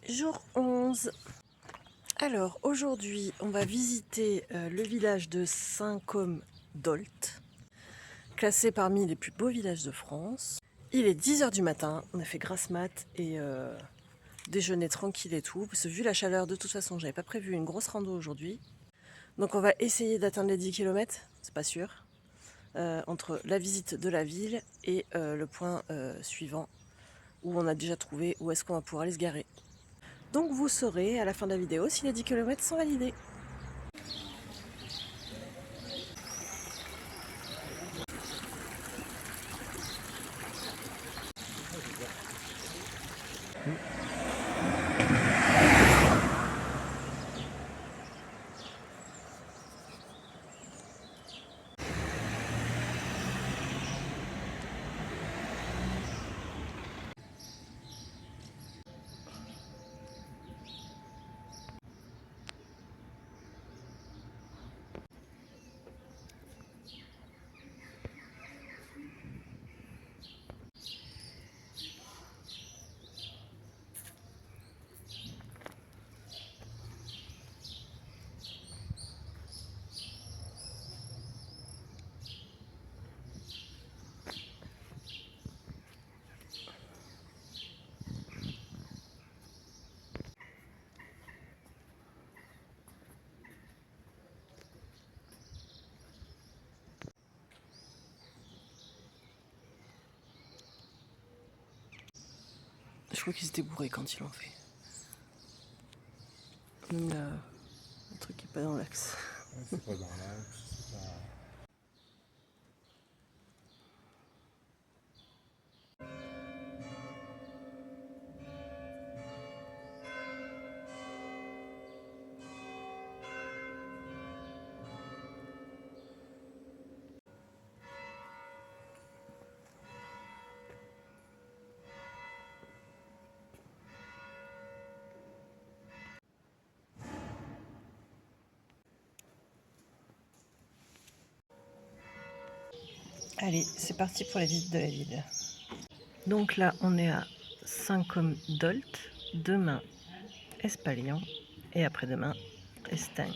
Jour 11. Alors aujourd'hui on va visiter le village de Saint-Côme-d'Olt, classé parmi les plus beaux villages de France. Il est 10 h du matin, on a fait grasse mat et déjeuner tranquille et tout, parce que vu la chaleur de toute façon j'avais pas prévu une grosse rando aujourd'hui. Donc on va essayer d'atteindre les 10 km, c'est pas sûr, entre la visite de la ville et le point suivant où on a déjà trouvé où est-ce qu'on va pouvoir aller se garer. Donc vous saurez à la fin de la vidéo si les 10 km sont validés. Je crois qu'ils étaient bourrés quand ils l'ont fait. Même le truc qui est pas dans l'axe. Ouais, c'est pas dans l'axe, c'est pas... Allez, c'est parti pour la visite de la ville. Donc là, on est à Saint-Côme-d'Olt, demain Espalion et après-demain Estagne.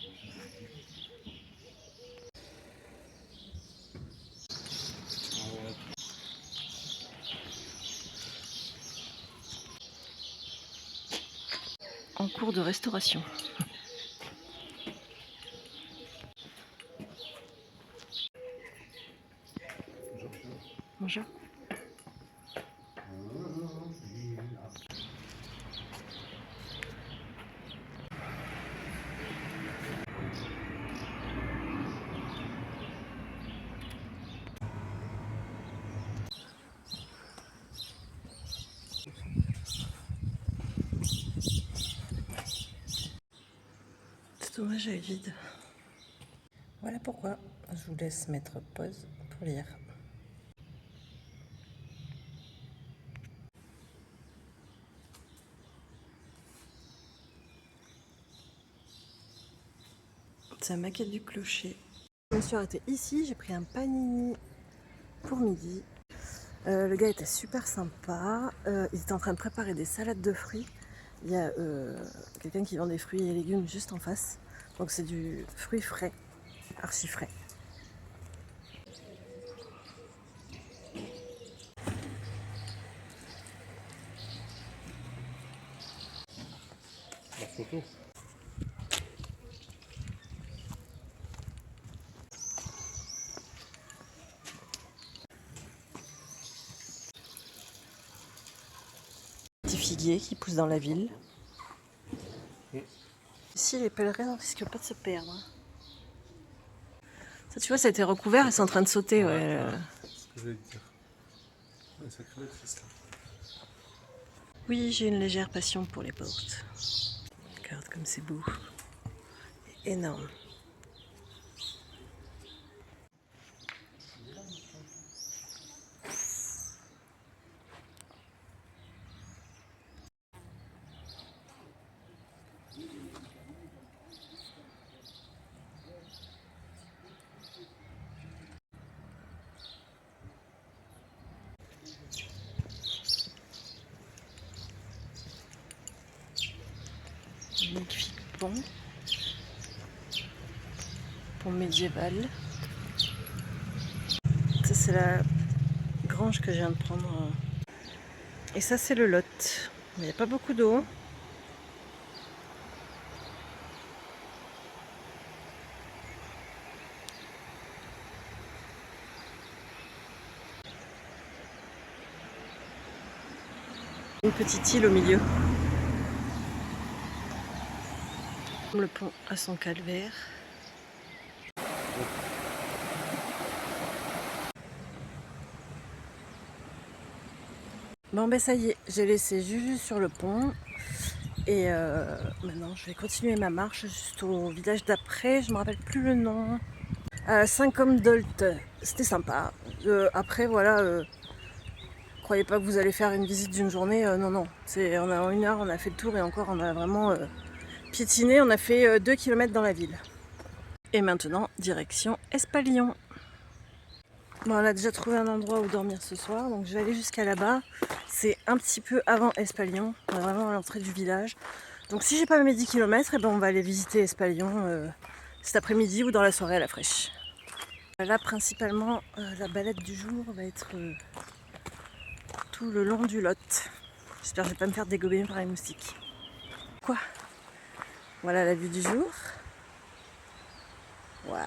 En cours de restauration. Bonjour. C'est dommage, elle est vide. Voilà pourquoi je vous laisse mettre pause pour lire. C'est la maquette du clocher. Je me suis arrêtée ici, j'ai pris un panini pour midi. Le gars était super sympa, il était en train de préparer des salades de fruits. Il y a quelqu'un qui vend des fruits et légumes juste en face. Donc c'est du fruit frais, archi frais. La photo. Petit figuier qui pousse dans la ville. Oui. Ici les pèlerins ne risquent pas de se perdre. Ça tu vois, ça a été recouvert et c'est en train de sauter. Ouais. C'est ce que j'allais te dire. Ouais, sacré maîtrise là. Oui, j'ai une légère passion pour les portes. Regarde comme c'est beau. Énorme. Magnifique pont. Pont médiéval. Ça c'est la grange que je viens de prendre. Et ça c'est le Lot. Il n'y a pas beaucoup d'eau. Une petite île au milieu. Le pont a son calvaire. Bon ben ça y est, j'ai laissé Juju sur le pont et maintenant je vais continuer ma marche juste au village d'après, je me rappelle plus le nom. Saint-Côme-d'Olt, c'était sympa. Après voilà, croyez pas que vous allez faire une visite d'une journée, non, on a en 1 heure on a fait le tour et encore on a vraiment piétiné, on a fait 2 km dans la ville. Et maintenant direction Espalion. Bon, on a déjà trouvé un endroit où dormir ce soir, donc je vais aller jusqu'à là-bas. C'est un petit peu avant Espalion, on est vraiment à l'entrée du village. Donc si j'ai pas mes 10 km, et ben on va aller visiter Espalion cet après-midi ou dans la soirée à la fraîche. Là principalement la balade du jour va être tout le long du Lot. J'espère que je vais pas me faire dégober par les moustiques. Quoi? Voilà la vue du jour. Waouh!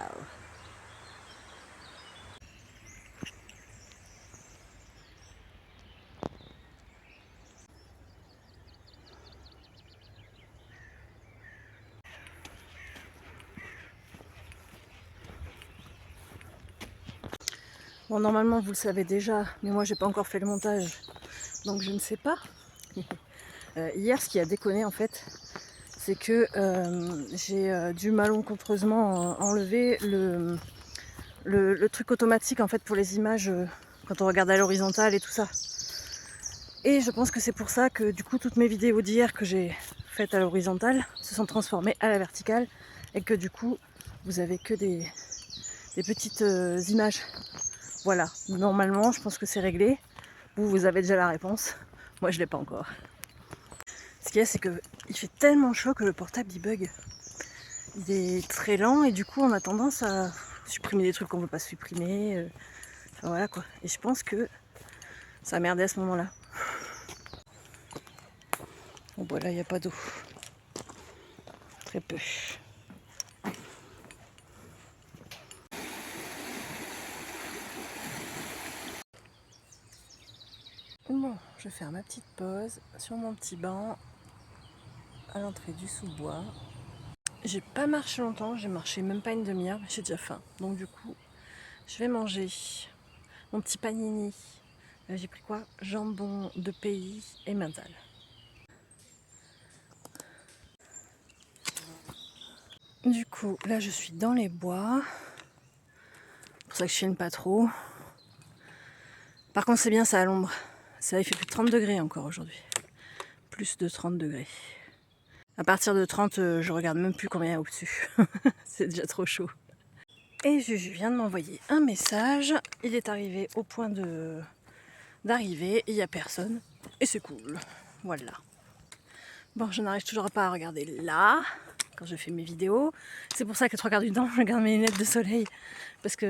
Bon, normalement vous le savez déjà, mais moi j'ai pas encore fait le montage, donc je ne sais pas. Hier, ce qui a déconné en fait, c'est que j'ai dû malencontreusement enlever le truc automatique en fait pour les images quand on regarde à l'horizontale et tout ça. Et je pense que c'est pour ça que du coup toutes mes vidéos d'hier que j'ai faites à l'horizontale se sont transformées à la verticale et que du coup vous avez que des petites images. Voilà, normalement je pense que c'est réglé. Vous avez déjà la réponse, moi je l'ai pas encore. Ce qu'il y a, c'est qu'il fait tellement chaud que le portable il bug. Il est très lent et du coup on a tendance à supprimer des trucs qu'on veut pas supprimer. Enfin voilà quoi. Et je pense que ça a merdé à ce moment-là. Bon bah là il n'y a pas d'eau. Très peu. Bon, je vais faire ma petite pause sur mon petit banc à l'entrée du sous-bois. J'ai pas marché longtemps, j'ai marché même pas une demi-heure, mais j'ai déjà faim. Donc du coup, je vais manger mon petit panini. J'ai pris quoi? Jambon de pays et mental. Du coup, là je suis dans les bois. C'est pour ça que je filme pas trop. Par contre, c'est bien ça à l'ombre. Ça, il fait plus de 30 degrés encore aujourd'hui. Plus de 30 degrés. À partir de 30, je regarde même plus combien il y a au-dessus. C'est déjà trop chaud. Et Juju vient de m'envoyer un message. Il est arrivé au point d'arrivée. Il n'y a personne. Et c'est cool. Voilà. Bon, je n'arrive toujours pas à regarder là, quand je fais mes vidéos. C'est pour ça que 3/4 du temps, je regarde mes lunettes de soleil. Parce que,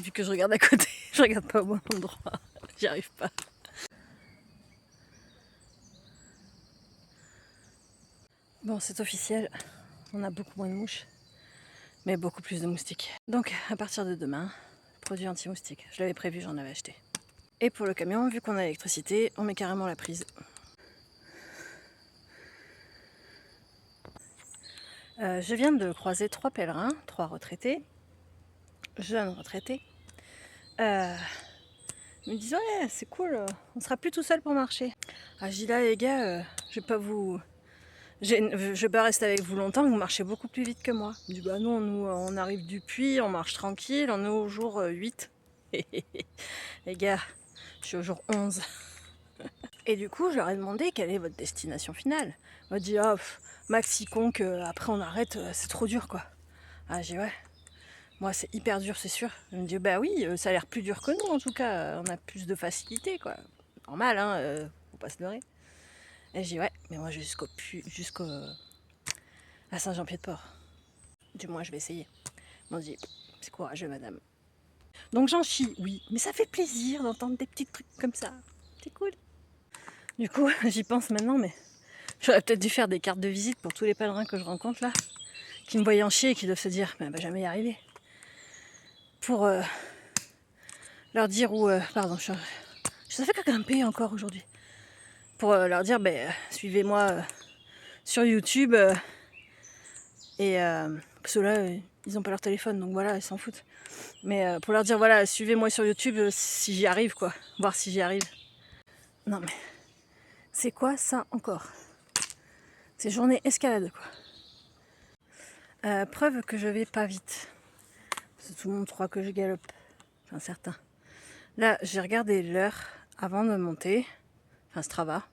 vu que je regarde à côté, je regarde pas au bon endroit. J'y arrive pas. Bon, c'est officiel. On a beaucoup moins de mouches. Mais beaucoup plus de moustiques. Donc, à partir de demain, produit anti-moustique. Je l'avais prévu, j'en avais acheté. Et pour le camion, vu qu'on a l'électricité, on met carrément la prise. Je viens de croiser 3 pèlerins, 3 retraités, jeunes retraités. Ils me disent ouais, c'est cool, on sera plus tout seul pour marcher. Ah, je dis là les gars, je vais pas vous... Je vais pas rester avec vous longtemps, vous marchez beaucoup plus vite que moi. Je dis bah non, nous on arrive du puits, on marche tranquille, on est au jour 8. Les gars, je suis au jour 11. Et du coup, je leur ai demandé quelle est votre destination finale. On m'a dit, ah, maxi conque, après on arrête, c'est trop dur quoi. Ah, j'ai dit, ouais, moi c'est hyper dur, c'est sûr. Elle me dit, bah oui, ça a l'air plus dur que nous en tout cas, on a plus de facilité quoi. Normal, hein, faut pas se leurrer. Et je dis ouais, mais moi je vais jusqu'au à Saint-Jean-Pied-de-Port. Du moins je vais essayer. Ils m'ont dit c'est courageux madame. Donc j'en chie, oui, mais ça fait plaisir d'entendre des petits trucs comme ça. C'est cool. Du coup, j'y pense maintenant, mais j'aurais peut-être dû faire des cartes de visite pour tous les pèlerins que je rencontre là, qui me voient en chier et qui doivent se dire, mais elle va jamais y arriver. Pour leur dire où... pardon, je savais que grimper encore aujourd'hui. Pour leur dire, suivez-moi sur YouTube. Et parce que là, ils ont pas leur téléphone, donc voilà, ils s'en foutent. Mais pour leur dire, voilà, suivez-moi sur YouTube si j'y arrive, quoi. Voir si j'y arrive. Non mais, c'est quoi ça encore? C'est journée escalade, quoi. Preuve que je vais pas vite. Parce que tout le monde croit que je galope. Enfin, certains. Là, j'ai regardé l'heure avant de monter. Enfin, Strava.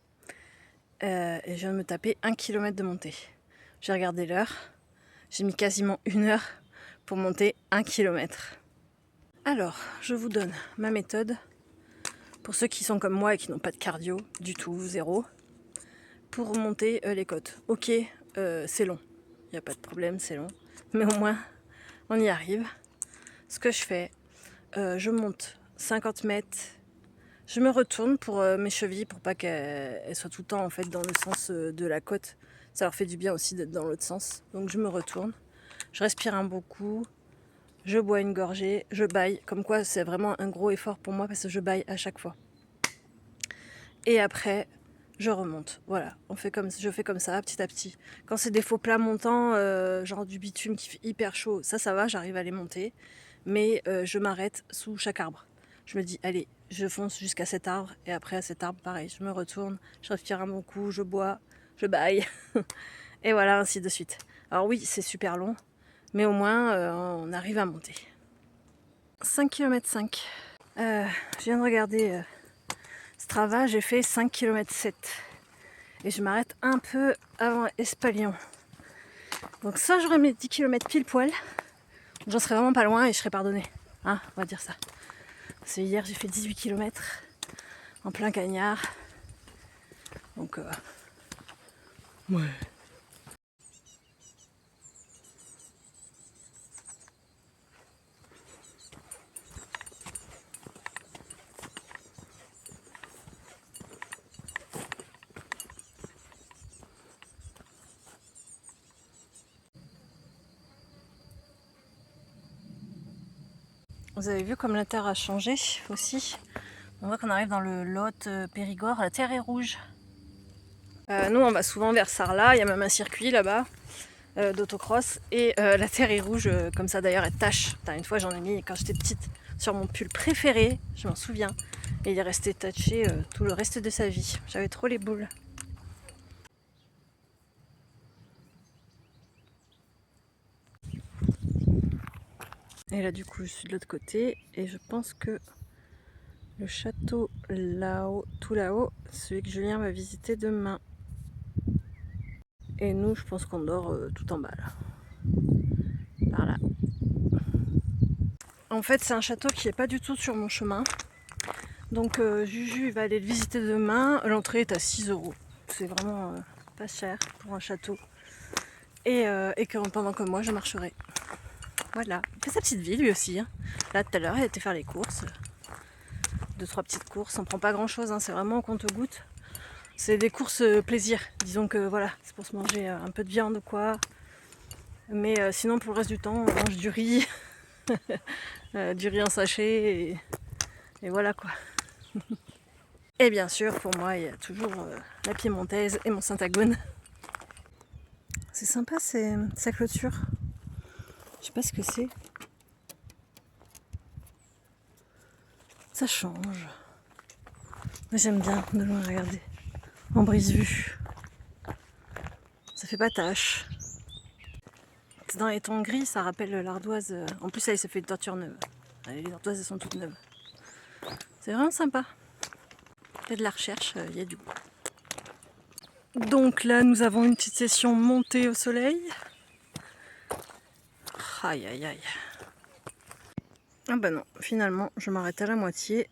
Et je viens de me taper 1 km de montée. J'ai regardé l'heure. J'ai mis quasiment 1 heure pour monter 1 km. Alors, je vous donne ma méthode. Pour ceux qui sont comme moi et qui n'ont pas de cardio du tout, zéro. Pour remonter les côtes. Ok, c'est long. Il n'y a pas de problème, c'est long. Mais au moins, on y arrive. Ce que je fais, je monte 50 mètres. Je me retourne pour mes chevilles, pour pas qu'elles soient tout le temps en fait dans le sens de la côte. Ça leur fait du bien aussi d'être dans l'autre sens. Donc je me retourne. Je respire un bon coup. Je bois une gorgée. Je baille. Comme quoi, c'est vraiment un gros effort pour moi parce que je baille à chaque fois. Et après, je remonte. Voilà, je fais comme ça, petit à petit. Quand c'est des faux plats montants, genre du bitume qui fait hyper chaud, ça va, j'arrive à les monter. Mais je m'arrête sous chaque arbre. Je me dis, allez, je fonce jusqu'à cet arbre. Et après, à cet arbre, pareil, je me retourne, je respire un bon coup, je bois, je baille. Et voilà, ainsi de suite. Alors oui, c'est super long, mais au moins, on arrive à monter. 5 km 5. Je viens de regarder Strava, j'ai fait 5 km 7. Et je m'arrête un peu avant Espalion. Donc soit j'aurais mes 10 km pile poil, j'en serais vraiment pas loin et je serais pardonnée. Hein, on va dire ça. Parce que hier j'ai fait 18 km en plein cagnard. Donc ouais. Vous avez vu comme la terre a changé aussi. On voit qu'on arrive dans le Lot, Périgord, la terre est rouge. Nous on va souvent vers Sarlat, il y a même un circuit là-bas d'autocross et la terre est rouge comme ça d'ailleurs elle tache. Une fois j'en ai mis quand j'étais petite sur mon pull préféré, je m'en souviens, et il est resté taché tout le reste de sa vie. J'avais trop les boules. Et là du coup je suis de l'autre côté et je pense que le château là-haut, tout là-haut, celui que Julien va visiter demain. Et nous je pense qu'on dort tout en bas là. Par là. En fait c'est un château qui est pas du tout sur mon chemin. Donc Juju il va aller le visiter demain. L'entrée est à 6 €. C'est vraiment pas cher pour un château. Et que pendant que moi je marcherai. Voilà. Il fait sa petite vie lui aussi. Hein. Là tout à l'heure il était faire les courses. 2-3 petites courses. On prend pas grand chose, hein. C'est vraiment au compte-gouttes. C'est des courses plaisir. Disons que voilà, c'est pour se manger un peu de viande quoi. Mais sinon pour le reste du temps on mange du riz. Du riz en sachet et voilà quoi. Et bien sûr, pour moi, il y a toujours la piémontaise et mon Saint-Agone. C'est sympa, sa clôture. Je sais pas ce que c'est. Ça change. Moi, j'aime bien de loin regarder. En brise-vue. Ça fait pas tache. C'est dans les tons gris, ça rappelle l'ardoise. En plus, là, il s'est fait une toiture neuve. Les ardoises, elles sont toutes neuves. C'est vraiment sympa. Il y a de la recherche, il y a du goût. Donc là, nous avons une petite session montée au soleil. Aïe aïe aïe. Ah bah non, finalement, je m'arrête à la moitié.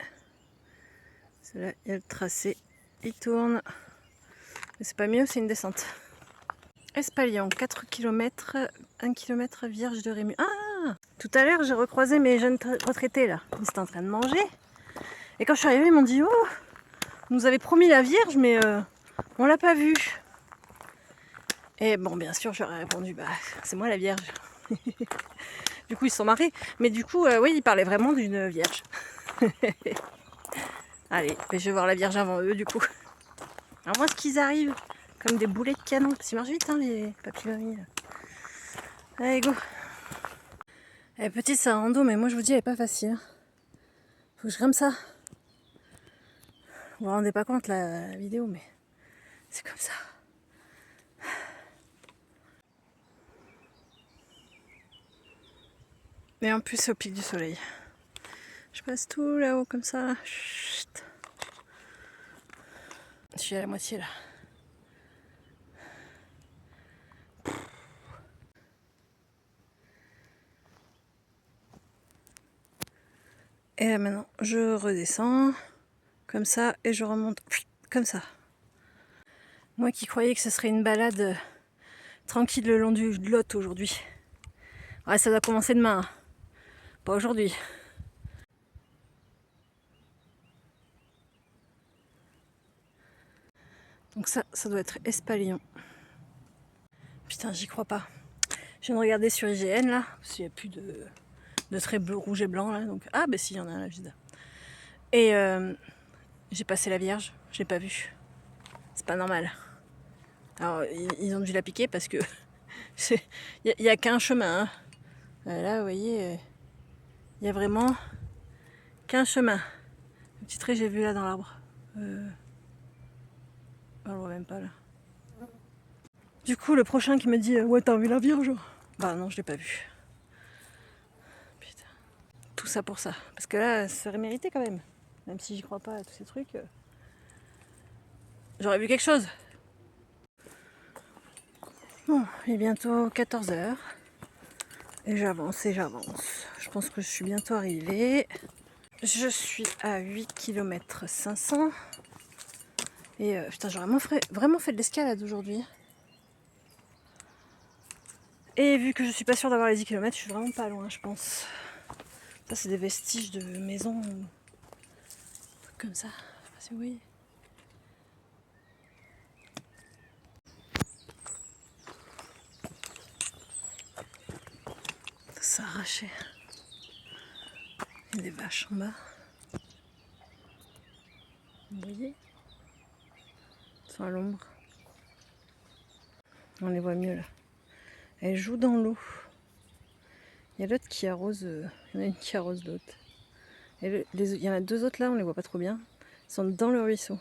C'est là, il y a le tracé. Il tourne. Mais c'est pas mieux, c'est une descente. Espalion, 4 km, 1 km Vierge de Rému. Ah! Tout à l'heure, j'ai recroisé mes jeunes retraités là. Ils étaient en train de manger. Et quand je suis arrivée, ils m'ont dit: oh, vous nous avez promis la Vierge, mais on l'a pas vue. Et bon, bien sûr, j'aurais répondu: bah, c'est moi la Vierge. Du coup, ils se sont marrés. Mais du coup, oui, ils parlaient vraiment d'une Vierge. Allez, je vais voir la Vierge avant eux, du coup. Alors, moi, ce qu'ils arrivent comme des boulets de canon. Ça marche vite, hein, les papillomis. Allez, go. Elle est petite, c'est un rando, mais moi, je vous dis, elle est pas facile. Faut que je grimpe ça. Vous vous rendez pas compte, la vidéo, mais c'est comme ça. Et en plus, c'est au pic du soleil. Je passe tout là-haut comme ça. Chut. Je suis à la moitié là. Et là maintenant, je redescends comme ça et je remonte comme ça. Moi qui croyais que ce serait une balade tranquille le long du Lot aujourd'hui. Ouais, ça doit commencer demain. Hein. Pas aujourd'hui. Donc ça doit être Espalion. Putain, j'y crois pas. Je viens de regarder sur IGN là, parce qu'il n'y a plus de traits bleu, rouge et blanc là. Donc... Ah bah si, il y en a un là, vide. Et j'ai passé la Vierge, je l'ai pas vue. C'est pas normal. Alors ils ont dû la piquer parce que il y a qu'un chemin. Hein. Là, vous voyez, il y a vraiment qu'un chemin. Le petit trait, j'ai vu là dans l'arbre. On le voit même pas là. Du coup, le prochain qui me dit ouais, t'as vu la Vierge? Bah non, je l'ai pas vu. Putain. Tout ça pour ça. Parce que là, ça aurait mérité quand même. Même si j'y crois pas à tous ces trucs. J'aurais vu quelque chose. Bon, il est bientôt 14h. Et j'avance et j'avance. Je pense que je suis bientôt arrivée. Je suis à 8 km 500. Et putain, j'ai vraiment fait de l'escalade aujourd'hui. Et vu que je suis pas sûre d'avoir les 10 km, je suis vraiment pas loin, je pense. Ça, c'est des vestiges de maisons. Comme ça. Je sais pas si vous voyez. Ça arraché. Il y a des vaches en bas. Vous voyez? Ils sont à l'ombre. On les voit mieux là. Elles jouent dans l'eau. Il y a l'autre qui arrose. Il y en a une qui arrose l'autre. Et il y en a deux autres là, on les voit pas trop bien. Ils sont dans le ruisseau.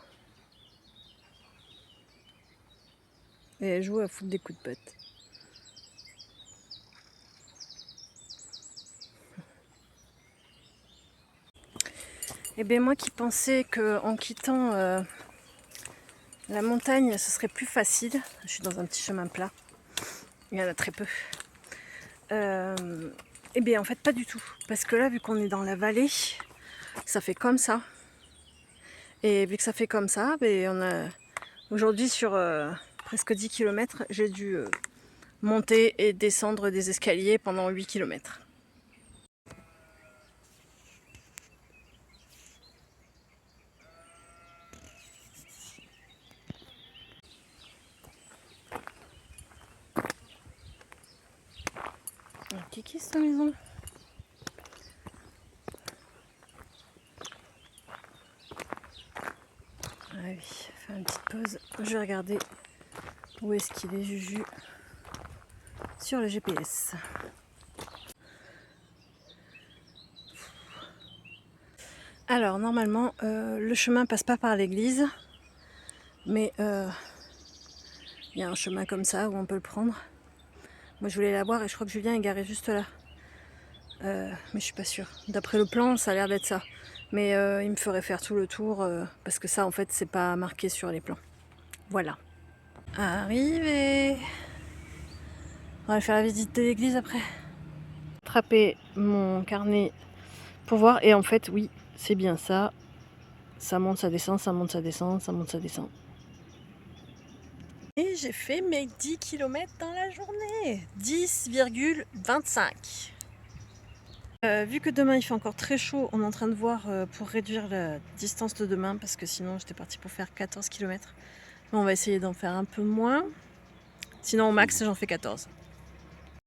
Et elles jouent à foutre des coups de patte. Et bien moi qui pensais qu'en quittant la montagne, ce serait plus facile. Je suis dans un petit chemin plat. Il y en a très peu. Et bien en fait pas du tout. Parce que là, vu qu'on est dans la vallée, ça fait comme ça. Et vu que ça fait comme ça, ben on a aujourd'hui sur presque 10 km, j'ai dû monter et descendre des escaliers pendant 8 km. Kiki, cette maison. Ah oui, faire une petite pause. Je vais regarder où est-ce qu'il est, Juju, sur le GPS. Alors, normalement, le chemin passe pas par l'église, mais il y a un chemin comme ça où on peut le prendre. Moi, je voulais la voir et je crois que Julien est garé juste là. Mais je suis pas sûre. D'après le plan, ça a l'air d'être ça. Mais il me ferait faire tout le tour parce que ça, en fait, c'est pas marqué sur les plans. Voilà. Arrivé. On va faire la visite de l'église après. Attraper mon carnet pour voir. Et en fait, oui, c'est bien ça. Ça monte, ça descend, ça monte, ça descend, ça monte, ça descend. Et j'ai fait mes 10 km dans la journée. 10,25. Vu que demain il fait encore très chaud, on est en train de voir pour réduire la distance de demain parce que sinon j'étais partie pour faire 14 km. Mais on va essayer d'en faire un peu moins. Sinon au max j'en fais 14.